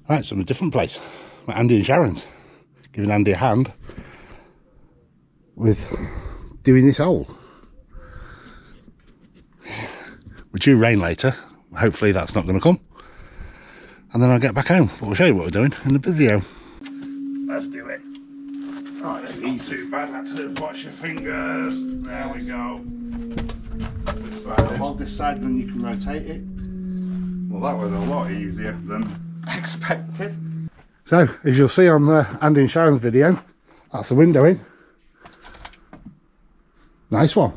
Right, so I'm in a different place. I'm at Andy and Sharon's. Giving Andy a hand with doing this hole. We're due rain later. Hopefully that's not going to come. And then I'll get back home. But we'll show you what we're doing in the video. Let's do it. Oh, this isn't too bad. That's it. Wash your fingers. There we go. Hold this side and then you can rotate it. Well, that was a lot easier than expected. So, as you'll see on Andy and Sharon's video, that's the window in. Nice one.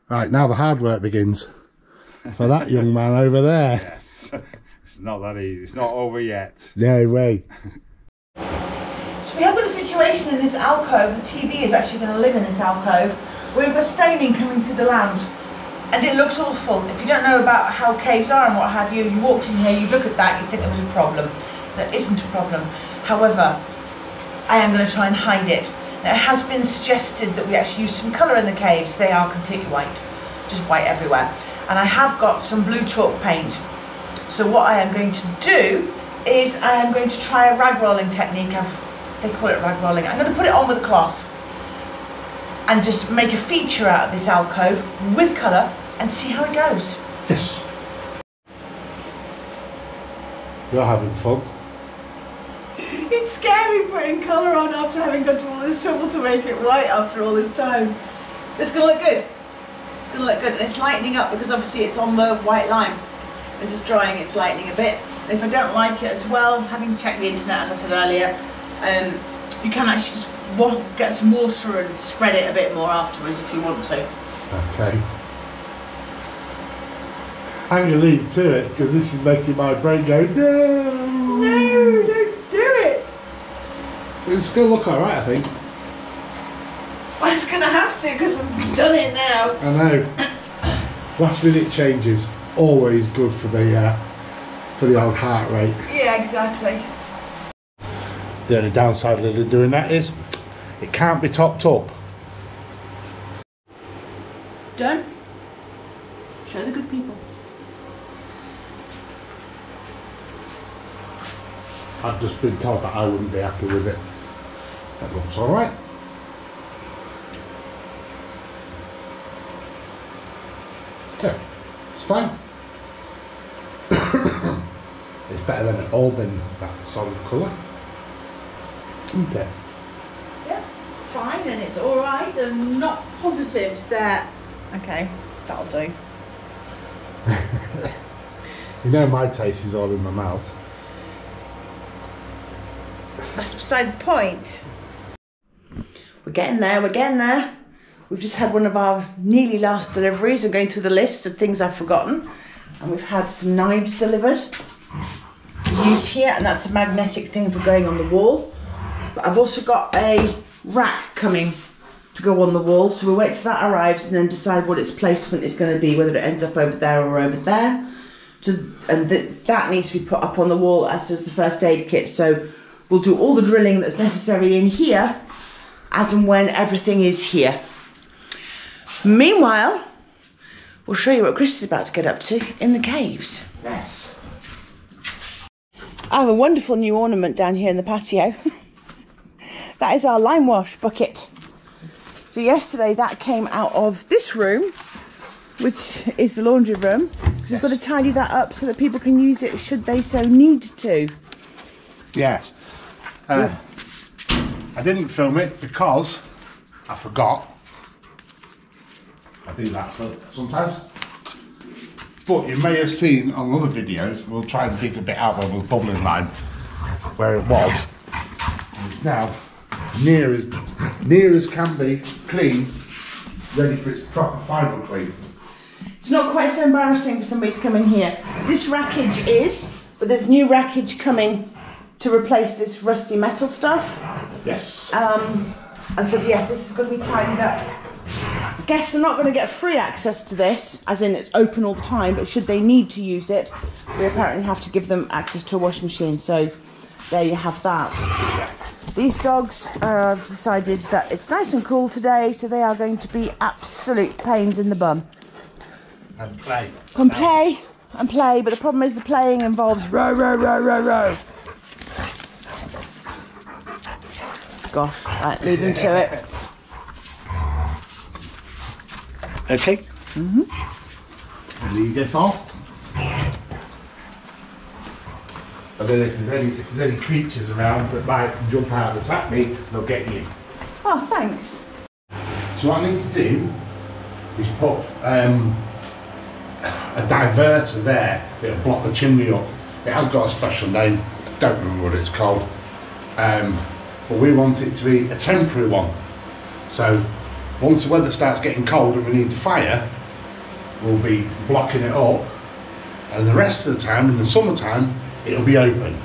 Right, now the hard work begins for that young man over there. Yes, it's not that easy. It's not over yet. No way. So we have got a situation in this alcove. The TV is actually going to live in this alcove. We've got staining coming through the land. And it looks awful. If you don't know about how caves are and what have you, you walked in here, you look at that, you think there was a problem. There isn't a problem. However, I am going to try and hide it. Now, it has been suggested that we actually use some colour in the caves. They are completely white, just white everywhere. And I have got some blue chalk paint. So what I am going to do is I am going to try a rag rolling technique. They call it rag rolling. I'm going to put it on with a cloth and just make a feature out of this alcove with colour and see how it goes. Yes. You're having fun. It's scary putting colour on after having gone to all this trouble to make it white after all this time. It's going to look good. It's going to look good. And it's lightening up because obviously it's on the white line. As it's drying, it's lightening a bit. And if I don't like it as well, having checked the internet, as I said earlier, you can actually just get some water and spread it a bit more afterwards if you want to. Okay. I'm going to leave it to it because this is making my brain go, no! No, don't do it! It's going to look alright, I think. Well, it's going to have to because I've done it now. I know. Last minute changes, always good for the old heart rate. Yeah, exactly. The only downside of doing that is it can't be topped up. Don't show the good people. I've just been told that I wouldn't be happy with it. That looks alright. Okay, it's fine. It's better than it all been that solid colour. Isn't it? Yeah, fine, and it's alright, and not positives there. Okay, that'll do. You know my taste is all in my mouth. That's beside the point. We're getting there, we're getting there. We've just had one of our nearly last deliveries. I'm going through the list of things I've forgotten. And we've had some knives delivered to use here, and that's a magnetic thing for going on the wall. But I've also got a rack coming to go on the wall, so we'll wait till that arrives and then decide what its placement is going to be, whether it ends up over there or over there. So, and that needs to be put up on the wall, as does the first aid kit. So we'll do all the drilling that's necessary in here as and when everything is here. Meanwhile, we'll show you what Chris is about to get up to in the caves. Yes. I have a wonderful new ornament down here in the patio. That is our lime wash bucket. So yesterday that came out of this room, which is the laundry room. Because we've got to tidy that up so that people can use it should they so need to. Yes. I didn't film it because I forgot. I do that sometimes. But you may have seen on other videos, we'll try and dig a bit out where we're bubbling lime, where it was. And it's now near as can be clean, ready for its proper final clean. It's not quite so embarrassing for somebody to come in here. This rackage is, but there's new rackage coming to replace this rusty metal stuff. Yes. And so yes, this is going to be tidied up. Guests are not going to get free access to this, as in it's open all the time, but should they need to use it, we apparently have to give them access to a washing machine. So there you have that. These dogs have decided that it's nice and cool today, so they are going to be absolute pains in the bum. And play. And play, and play, but the problem is the playing involves row, row, row, row, row. gosh, right, leave them to it. Okay. Mm-hmm. And you get off. And then if there's any creatures around that might jump out and attack me, they'll get you. Oh, thanks. So what I need to do is put a diverter there that'll block the chimney up. It has got a special name, don't remember what it's called. But we want it to be a temporary one. So once the weather starts getting cold and we need the fire, we'll be blocking it up. And the rest of the time, in the summertime, it'll be open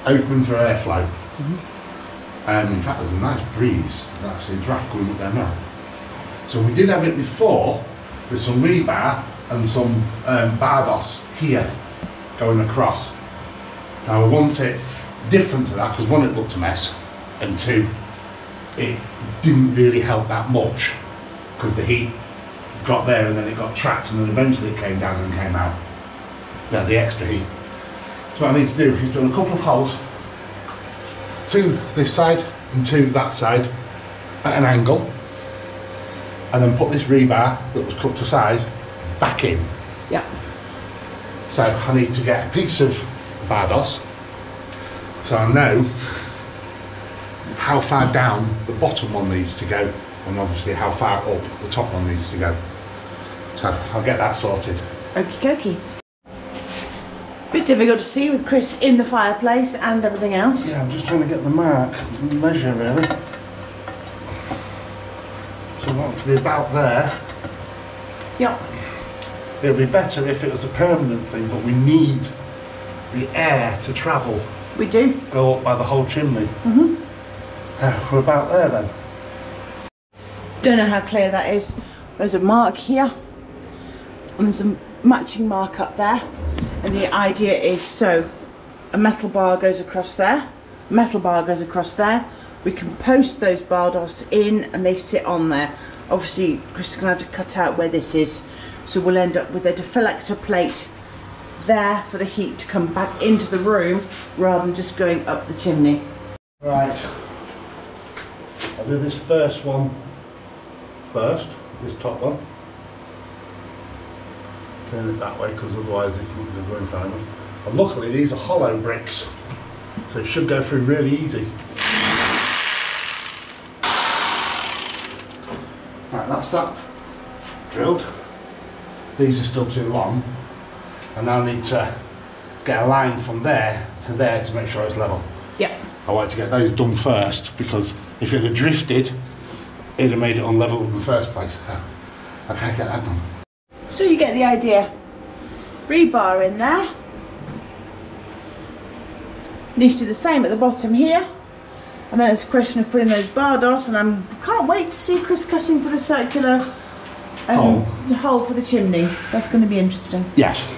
for airflow. Mm-hmm. In fact, there's a nice breeze, there's actually a draft going up there now. So we did have it before with some rebar and some bardos here going across. Now we want it different to that because one, it looked a mess, and two, it didn't really help that much because the heat got there and then it got trapped and then eventually it came down and came out. The extra heat. So what I need to do is drill a couple of holes, two this side and two that side at an angle, and then put this rebar that was cut to size back in. Yeah. So I need to get a piece of bardos so I know how far down the bottom one needs to go and obviously how far up the top one needs to go. So I'll get that sorted. Okie dokie. Bit difficult to see with Chris in the fireplace and everything else. Yeah, I'm just trying to get the mark and measure really. So I want it to be about there. Yep. It'll be better if it was a permanent thing, but we need the air to travel. We do. Go up by the whole chimney. Mm-hmm. We're about there then. Don't know how clear that is. There's a mark here and there's a matching mark up there, and the idea is so a metal bar goes across there, metal bar goes across there, we can post those bardos in and they sit on there. Obviously Chris is going to have to cut out where this is, so we'll end up with a deflector plate there for the heat to come back into the room rather than just going up the chimney. Right, I'll do this first one first, this top one. Turn it that way because otherwise it's not going to go in far enough. And luckily these are hollow bricks, so it should go through really easy. Right, that's that drilled. These are still too long. I now need to get a line from there to make sure it's level. Yep. I like to get those done first because if it had drifted, it'd have made it unlevel in the first place. So I can't get that done. So you get the idea. Rebar in there. Need to do the same at the bottom here. And then it's a question of putting those bardos, and I can't wait to see Chris cutting for the circular hole for the chimney. That's going to be interesting. Yes,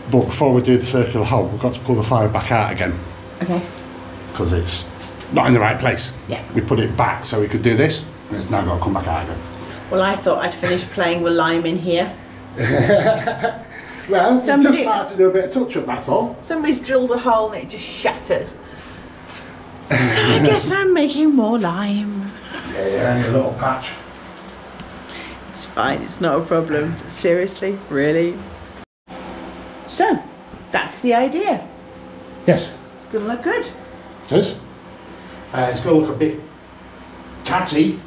but before we do the circular hole, we've got to pull the fire back out again. Okay. Because it's not in the right place. Yeah. We put it back so we could do this, and it's now got to come back out again. Well, I thought I'd finished playing with lime in here. Well, you just have to do a bit of touch up, that's all. Somebody's drilled a hole and it just shattered. So I guess I'm making more lime. Yeah, only a little patch. It's fine, it's not a problem. But seriously, really? So, that's the idea. Yes. It's going to look good. It is. It's going to look a bit tatty.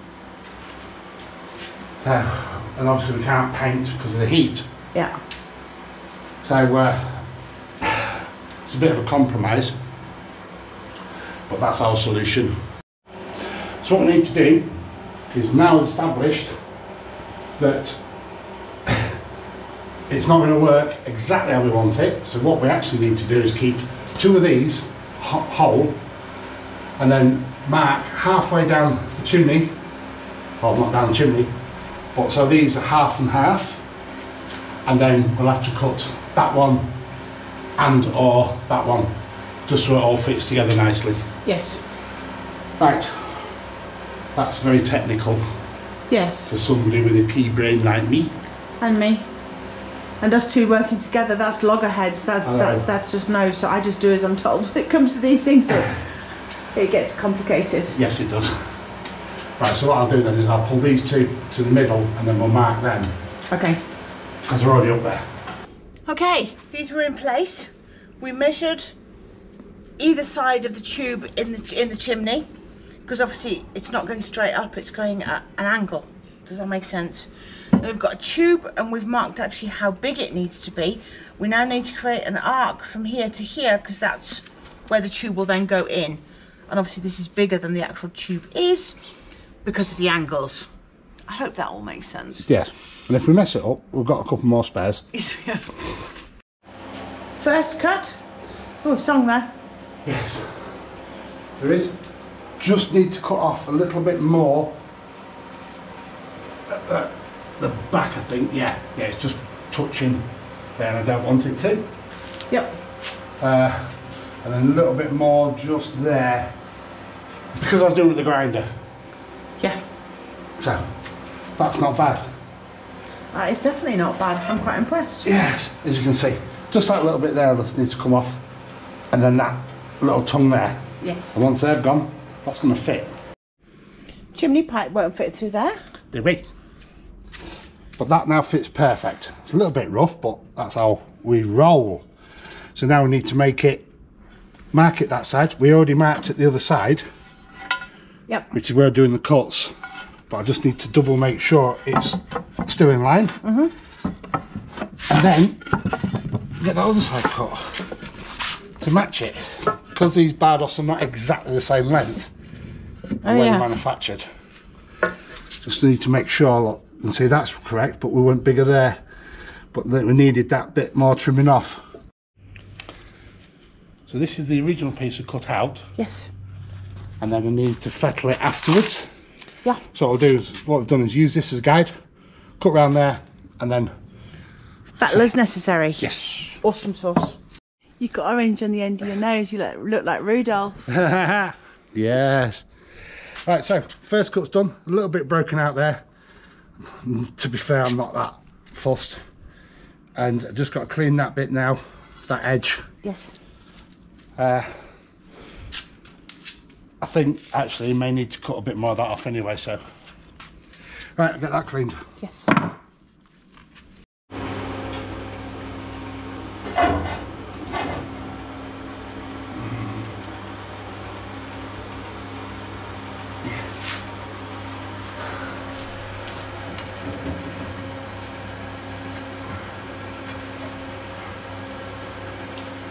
And obviously we can't paint because of the heat. Yeah. So it's a bit of a compromise, but that's our solution. So what we need to do is now established that it's not going to work exactly how we want it. So what we actually need to do is keep two of these whole and then mark halfway down the chimney, well not down the chimney, but so these are half and half, and then we'll have to cut that one and or that one just so it all fits together nicely. Yes. Right, that's very technical. Yes. For somebody with a pea brain like me. And me. And us two working together, that's loggerheads, that's just no, so I just do as I'm told when it comes to these things. So it gets complicated. Yes, it does. Right, so what I'll do then is I'll pull these two to the middle and then we'll mark them. Okay. Because they're already up there. Okay, these were in place. We measured either side of the tube in the chimney, because obviously it's not going straight up, it's going at an angle. Does that make sense? Then we've got a tube and we've marked actually how big it needs to be. We now need to create an arc from here to here, because that's where the tube will then go in. And obviously this is bigger than the actual tube is because of the angles. I hope that all makes sense. Yes, and if we mess it up, we've got a couple more spares. First cut. Oh, song there. Yes, there is. Just need to cut off a little bit more at the back, I think. Yeah, it's just touching there and I don't want it to. Yep. And then a little bit more just there, because I was doing it with the grinder. Yeah. So, that's not bad. That is definitely not bad. I'm quite impressed. Yes, as you can see. Just that little bit there that needs to come off. And then that little tongue there. Yes. And once they're gone, that's going to fit. Chimney pipe won't fit through there. Did we? But that now fits perfect. It's a little bit rough, but that's how we roll. So now we need to mark it that side. We already marked it the other side. Yep. Which is where we're doing the cuts. But I just need to double make sure it's still in line. And then get the other side cut to match it. Because these bardos are not exactly the same length when they're manufactured. Just need to make sure, look, and see that's correct, but we went bigger there. But then we needed that bit more trimming off. So this is the original piece we cut out. Yes. And then we need to fettle it afterwards. Yeah. So what I'll do is, what I've done is use this as a guide, cut round there, and then... Fettle as necessary. Yes. Awesome sauce. You've got orange on the end of your nose, you look like Rudolph. Yes. Right, so first cut's done, a little bit broken out there. To be fair, I'm not that fussed. And I just got to clean that bit now, that edge. Yes. I think actually you may need to cut a bit more of that off anyway, so. Right, I'll get that cleaned. Yes.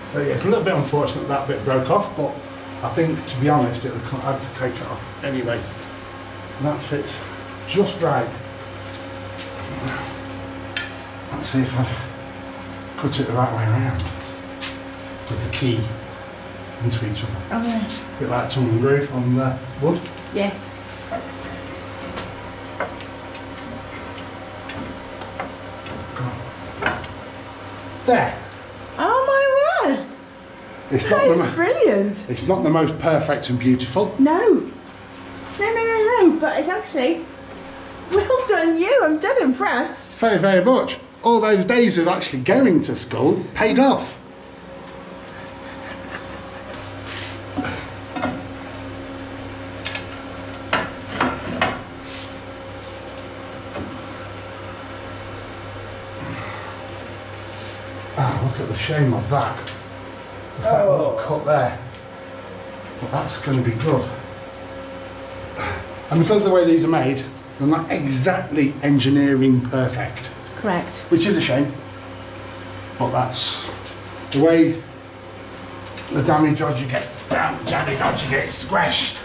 So yeah, it's a little bit unfortunate that bit broke off, but I think, to be honest, I had to take it off anyway. And that fits just right. Let's see if I've cut it the right way around. There's the key into each other. Oh yeah. A bit like tongue and groove on the wood. Yes. There. Oh my word! It's not Brilliant. It's not the most perfect and beautiful. No. No. But it's actually well done, you. I'm dead impressed. Very, very much. All those days of actually going to school paid off. Oh, look at the shame of that. Just that little cut there. But that's going to be good. And because of the way these are made, they're not exactly engineering perfect. Correct. Which is a shame. But that's the way the damage dodger gets squashed.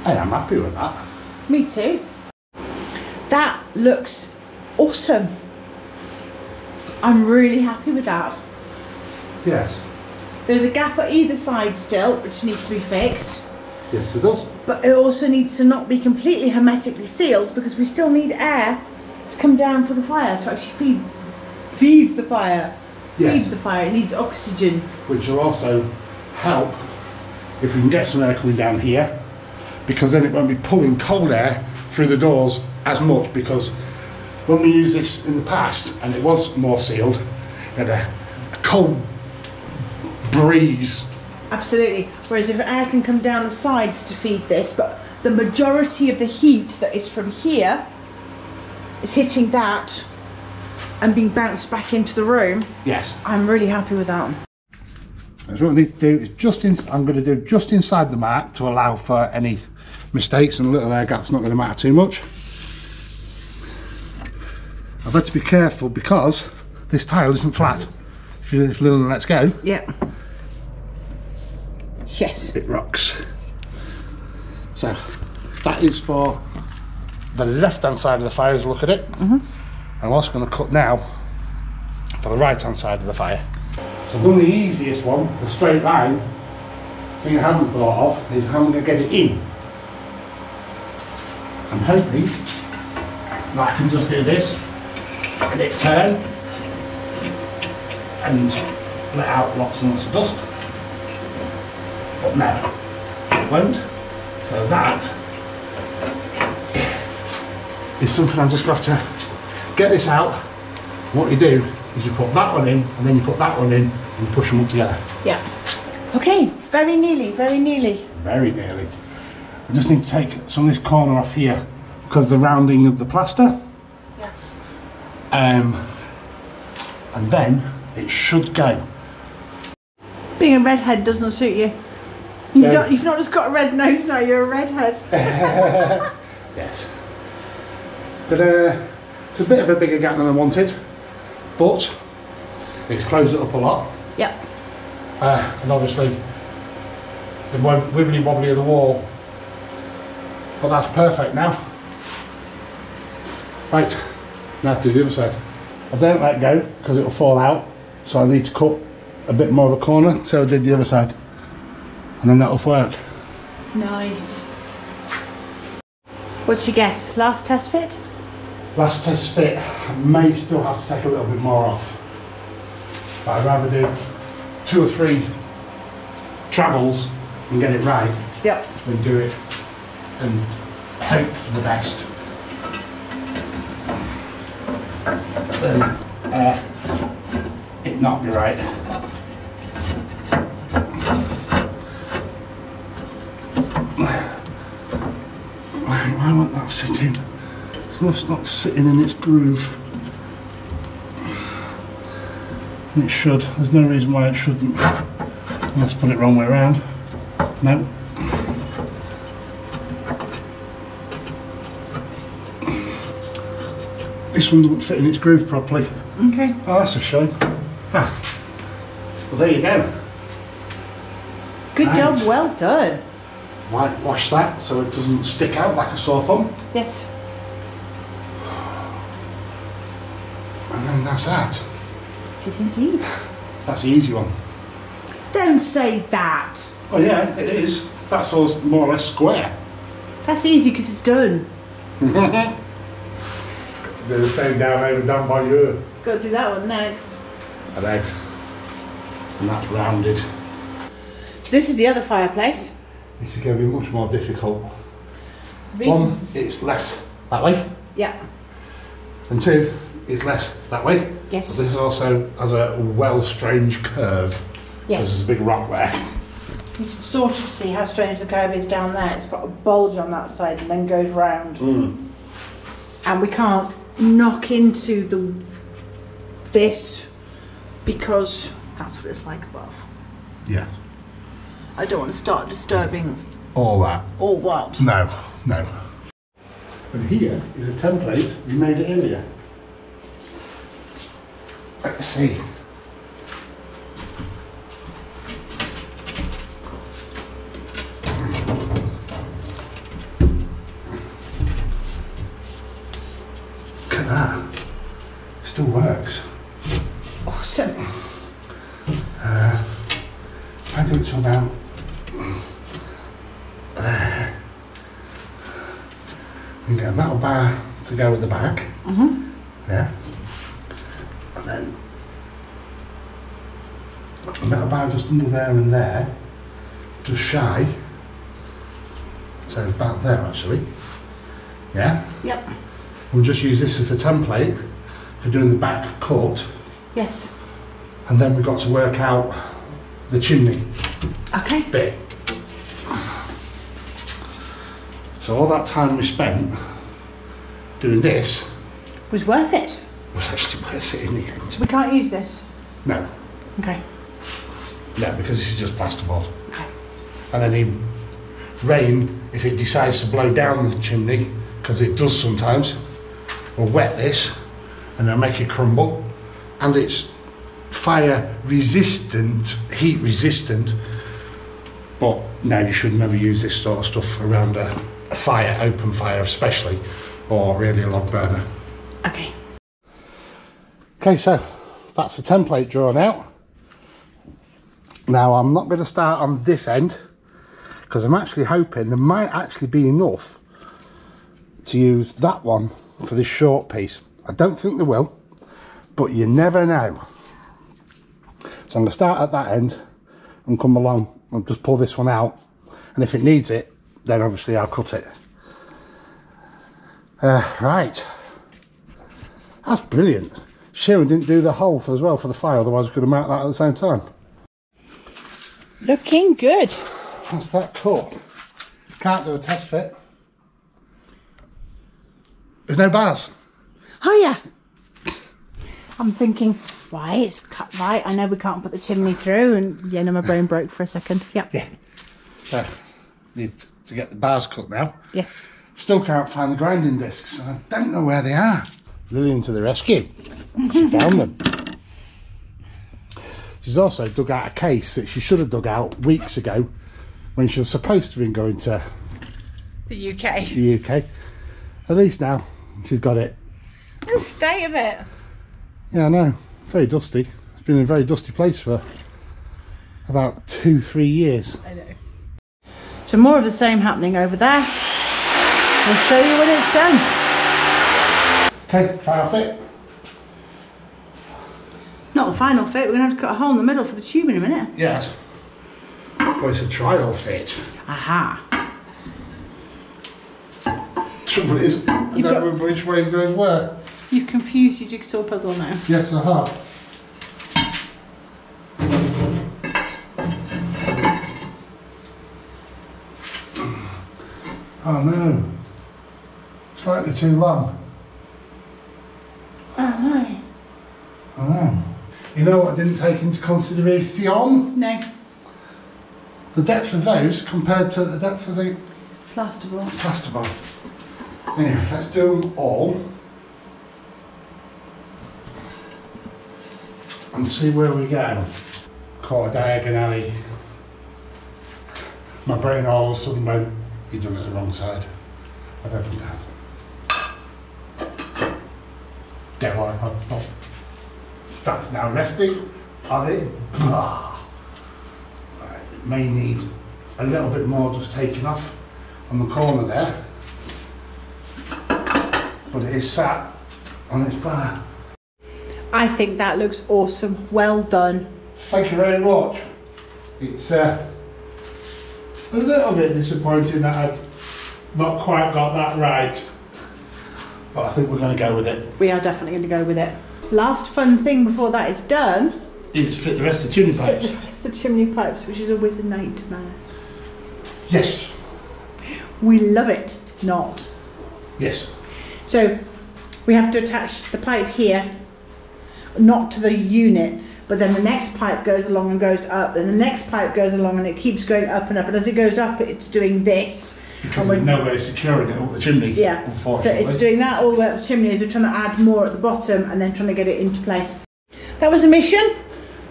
I am happy with that. Me too. That looks awesome. I'm really happy with that. Yes. There's a gap at either side still, which needs to be fixed. Yes, it does. But it also needs to not be completely hermetically sealed, because we still need air to come down for the fire, to actually feed the fire. Yes. Feed the fire, it needs oxygen. Which will also help if we can get some air coming down here, because then it won't be pulling cold air through the doors as much, because when we used this in the past, and it was more sealed, you had a cold breeze. Absolutely. Whereas if air can come down the sides to feed this, but the majority of the heat that is from here is hitting that and being bounced back into the room. Yes. I'm really happy with that. So what we need to do is I'm going to do just inside the mark to allow for any mistakes, and a little air gap's not going to matter too much. I've had to be careful because this tile isn't flat. If you lift little and let's go. Yeah. Yes. It rocks. So that is for the left hand side of the fire as a look at it. I'm also going to cut now for the right hand side of the fire. So I've done the easiest one, the straight line. Thing I haven't thought of is how I'm going to get it in. I'm hoping that I can just do this and it turn and let out lots and lots of dust. But no, it won't. So that is something I'm just going to have to get this out. What you do is you put that one in and then you put that one in and you push them up together. Yeah. Okay, very nearly, very nearly. Very nearly. I just need to take some of this corner off here because of the rounding of the plaster. Yes. And then it should go. Being a redhead doesn't suit you. You've not just got a red nose now, you're a redhead. Yes. But it's a bit of a bigger gap than I wanted, but it's closed it up a lot. Yep. And obviously the wibbly wobbly of the wall. But that's perfect now. Right, now to the other side. I don't let go because it will fall out, so I need to cut a bit more of a corner, so I did the other side. And then that'll work. Nice. What's your guess? Last test fit? Last test fit, I may still have to take a little bit more off. But I'd rather do 2 or 3 travels and get it right. Yep. Than do it and hope for the best. Then it not be right. Why won't that sit in? It's not sitting in its groove. And it should. There's no reason why it shouldn't. Let's put it wrong way around. No. This one doesn't fit in its groove properly. Okay. Oh, that's a shame. Ah. Well, there you go. Good Right. job, well done. Whitewash that so it doesn't stick out like a sore thumb. Yes. And then that's that. It is indeed. That's the easy one. Don't say that. Oh yeah, it is. That's all more or less square. That's easy because it's done. They're the same down by you. Got to do that one next. I know. And that's rounded. This is the other fireplace. This is going to be much more difficult. Reason. 1, it's less that way. Yeah. And 2, it's less that way. Yes. But this also has a strange curve. Yes. There's a big rock there. You can sort of see how strange the curve is down there. It's got a bulge on that side and then goes round. And we can't knock into this because that's what it's like above. Yeah. I don't want to start disturbing All that. all that. No, no. But here is a template we made earlier. Let's see. Look at that. Still works. Awesome. I do it to about there. You can get a metal bar to go with the back. Yeah. And then a metal bar just under there and there, just shy. So about there actually. Yeah. Yep. We'll just use this as a template for doing the back cut. Yes. And then we've got to work out the chimney bit. So all that time we spent doing this was worth it. Was actually worth it in the end. We can't use this? No. Okay. No, because this is just plasterboard. Okay. And any rain, if it decides to blow down the chimney, because it does sometimes, we'll wet this and then make it crumble. And it's fire resistant, heat resistant, but no, you should never use this sort of stuff around a fire, open fire especially, or really a log burner. Okay. Okay, so that's the template drawn out. Now I'm not going to start on this end because I'm actually hoping there might actually be enough to use that one for this short piece. I don't think there will, but you never know. So I'm going to start at that end and come along and just pull this one out, and if it needs it, then obviously I'll cut it. Right, that's brilliant. Sharon didn't do the hole as well for the fire, otherwise I could have marked that at the same time. Looking good. That's that cut. Can't do a test fit. There's no bars. Oh yeah. I'm thinking, right, it's cut right. I know we can't put the chimney through, and yeah, no, my brain broke for a second. Yep. Yeah. So, need to get the bars cut now. Yes. Still can't find the grinding discs. I don't know where they are. Lillian to the rescue. She found them. She's also dug out a case that she should have dug out weeks ago when she was supposed to have been going to The UK. the UK. At least now she's got it. The state of it. Yeah, I know. Very dusty. It's been in a very dusty place for about 2-3 years. I know. So more of the same happening over there. I'll show you when it's done. Okay, final fit. Not the final fit, we're going to have to cut a hole in the middle for the tube in a minute. Yes. Well, it's a trial fit. Aha. Trouble is, I don't remember which way is going where. You've confused your jigsaw puzzle now. Yes, I have. Oh no. Slightly too long. Oh no. I know. You know what I didn't take into consideration? No. The depth of those compared to the depth of the Plasterboard. plasterboard. Anyway, let's do them all and see where we go. Cut a diagonally. My brain all of a sudden went, you've done it the wrong side. I don't think I have. Don't worry, I've not. That's now resting on it. Blah. Right, it may need a little bit more just taking off on the corner there, but it is sat on its bar. I think that looks awesome. Well done. Thank you very much. It's a little bit disappointing that I'd not quite got that right, but I think we're going to go with it. We are definitely going to go with it. Last fun thing before that is done Is fit the rest of the chimney fit pipes. the rest of the chimney pipes, which is always a nightmare. Yes. We love it not. Yes. So we have to attach the pipe here, not to the unit, but then the next pipe goes along and goes up, and the next pipe goes along and it keeps going up and up, and as it goes up it's doing this. Because there's no way of securing it up the chimney. Yeah, so it's doing that all the way up the chimney as we're trying to add more at the bottom and then trying to get it into place. That was a mission,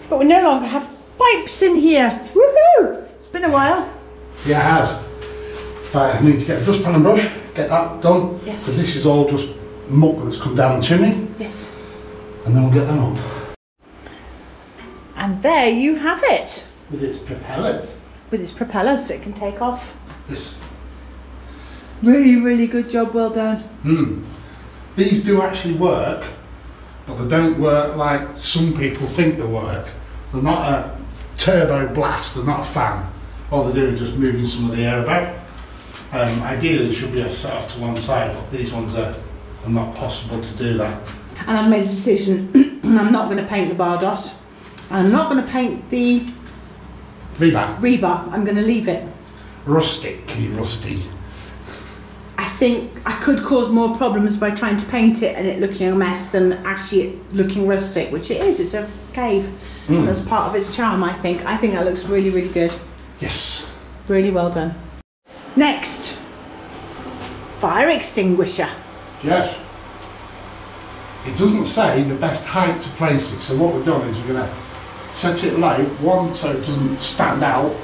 but we no longer have pipes in here. Woohoo! It's been a while. Yeah, it has. Right, I need to get a dustpan and brush, get that done. Yes. Because this is all just muck that's come down the chimney. Yes. And then we'll get them up. And there you have it. With its propellers. With its propellers so it can take off. This. Really, really good job, well done. These do actually work, but they don't work like some people think they work. They're not a turbo blast, they're not a fan. All they do is just moving some of the air about. Ideally they should be set off to one side, but these ones are and not possible to do that. And I've made a decision. I'm not going to paint the Bardos. I'm not going to paint the rebar. I'm going to leave it. Rustic-y, rusty. I think I could cause more problems by trying to paint it and it looking a mess than actually it looking rustic, which it is. It's a cave. And that's part of its charm, I think. I think that looks really, really good. Yes. Really well done. Next, fire extinguisher. Yes. It doesn't say the best height to place it, so what we've done is we're going to set it low, one, so it doesn't stand out,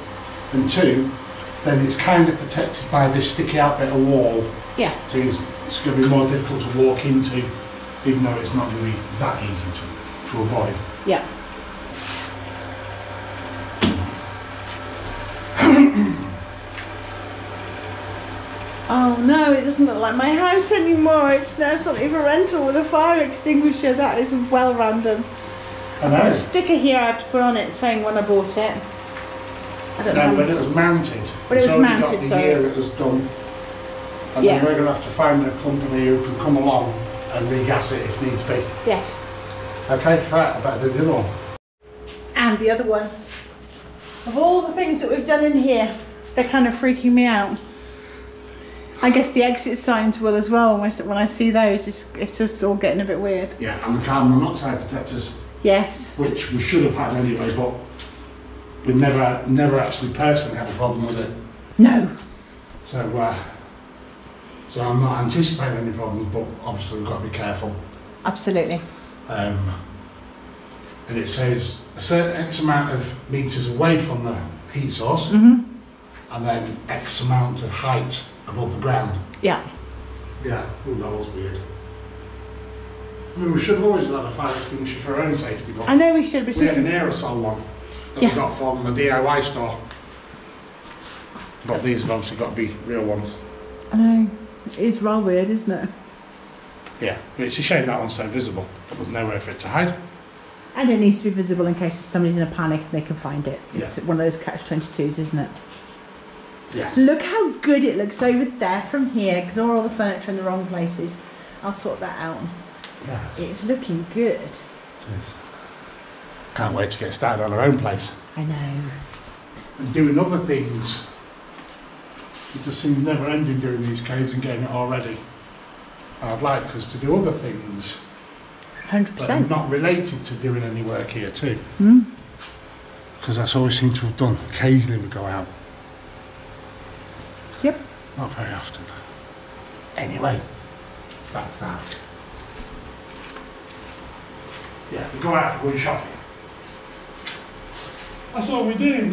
and two, then it's kind of protected by this sticky out bit of wall. Yeah. So it's going to be more difficult to walk into, even though it's not going to be that easy to avoid. Yeah. Oh no, it doesn't look like my house anymore. It's now something for rental with a fire extinguisher. That is well random. I know. I've got a sticker here I have to put on it saying when I bought it. I don't know. When it was mounted. When it was mounted, got the year it was done. And then we're going to have to find a company who can come along and regas it if needs be. Yes. Okay, right, I better do the other one. And the other one. Of all the things that we've done in here, they're kind of freaking me out. I guess the exit signs will as well. When I see those, it's just all getting a bit weird. Yeah, and the carbon monoxide detectors. Yes. Which we should have had anyway, but we never actually personally had a problem with it. No. So I'm not anticipating any problems, but obviously we've got to be careful. Absolutely. And it says a certain X amount of meters away from the heat source, and then X amount of height above the ground. Yeah. Yeah, that was weird. I mean, we should have always had a fire extinguisher for our own safety, but I know we should, but we had an aerosol one that we got from the DIY store. But these have obviously got to be real ones. I know. It is rather weird, isn't it? Yeah, but it's a shame that one's so visible. There's nowhere for it to hide. And it needs to be visible in case somebody's in a panic and they can find it. It's Yeah. one of those catch-22s, isn't it? Yeah. Look how good it looks over there from here. Ignore all the furniture in the wrong places. I'll sort that out. Yeah. It's looking good. It is. Can't wait to get started on our own place. I know. And doing other things. It just seems never ending doing these caves and getting it all ready. And I'd like us to do other things 100%. that are not related to doing any work here too. Mm. Because that's all we seem to have done. Occasionally we go out. Yep. Not very often. Anyway, that's that. Yeah, we go out for going shopping. That's all we do.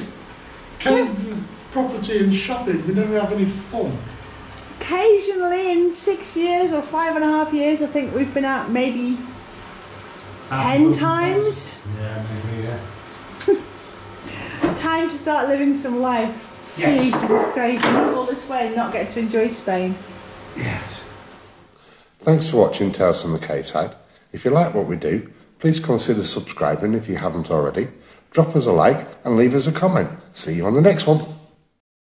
Property and shopping, we never have any fun. Occasionally in 6 years or 5.5 years, I think we've been out maybe 10 times. Yeah, maybe, yeah. Time to start living some life. Yes. Jesus, it's crazy. All this way and not get to enjoy Spain. Yes. Thanks for watching Tales from the Cave Side. If you like what we do, please consider subscribing if you haven't already. Drop us a like and leave us a comment. See you on the next one.